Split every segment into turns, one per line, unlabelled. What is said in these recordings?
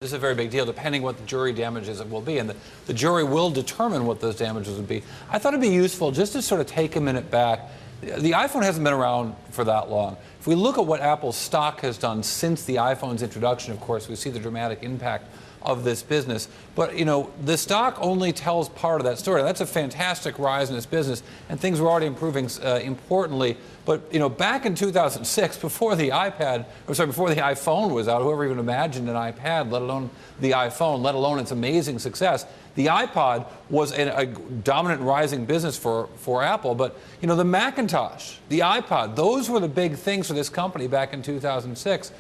This is a very big deal, depending what the jury damages it will be, and the jury will determine what those damages would be. I thought it'd be useful just to sort of take a minute back. The iPhone hasn't been around for that long. If we look at what Apple's stock has done since the iPhone's introduction, of course, we see the dramatic impact of this business. But, you know, the stock only tells part of that story. That's a fantastic rise in this business, and things were already improving importantly. But, you know, back in 2006, before the iPhone was out, whoever even imagined an iPad, let alone the iPhone, let alone its amazing success, the iPod was a dominant rising business for Apple. But, you know, the Macintosh, the iPod, those were the big things for this company back in 2006.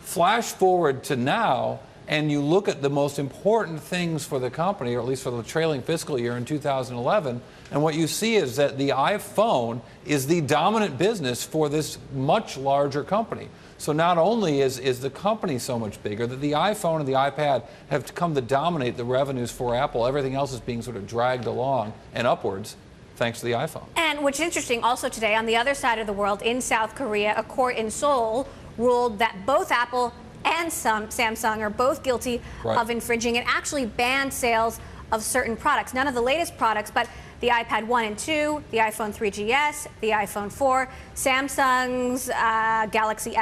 Flash forward to now, and you look at the most important things for the company, or at least for the trailing fiscal year in 2011, and what you see is that the iPhone is the dominant business for this much larger company. So not only is the company so much bigger, that the iPhone and the iPad have come to dominate the revenues for Apple. Everything else is being sort of dragged along and upwards thanks to the iPhone.
And what's interesting also today, on the other side of the world, in South Korea, a court in Seoul ruled that both Apple and Samsung are both guilty of infringing and actually banned sales of certain products. None of the latest products, but the iPad 1 and 2, the iPhone 3GS, the iPhone 4, Samsung's Galaxy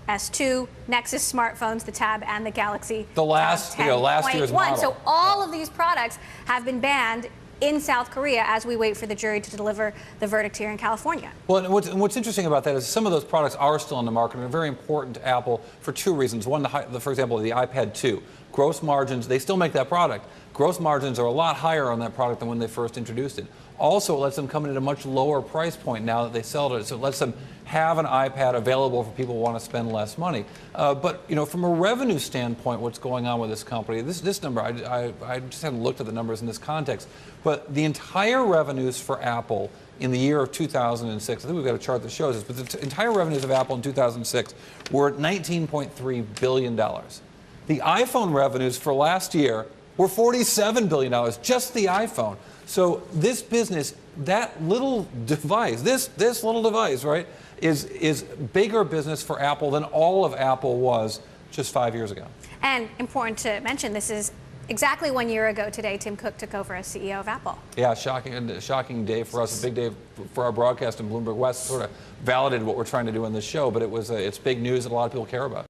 S2, Nexus smartphones, the Tab, and the Galaxy
last year's model.
So all of these products have been banned in South Korea as we wait for the jury to deliver the verdict here in California.
Well, and what's interesting about that is some of those products are still on the market and are very important to Apple for two reasons. One, for example, the iPad 2. Gross margins, they still make that product. Gross margins are a lot higher on that product than when they first introduced it. Also, it lets them come in at a much lower price point now that they sell it. So it lets them have an iPad available for people who want to spend less money. But, you know, from a revenue standpoint, what's going on with this company, this number, I just haven't looked at the numbers in this context, but the entire revenues for Apple in the year of 2006, I think we've got a chart that shows this, but the entire revenues of Apple in 2006 were at $19.3 billion. The iPhone revenues for last year were $47 billion, just the iPhone. So this business, that little device, this little device, right, is bigger business for Apple than all of Apple was just 5 years ago.
And important to mention, this is exactly 1 year ago today Tim Cook took over as CEO of Apple.
Yeah, shocking day for us, a big day for our broadcast, and Bloomberg West sort of validated what we're trying to do in this show, but it's big news that a lot of people care about.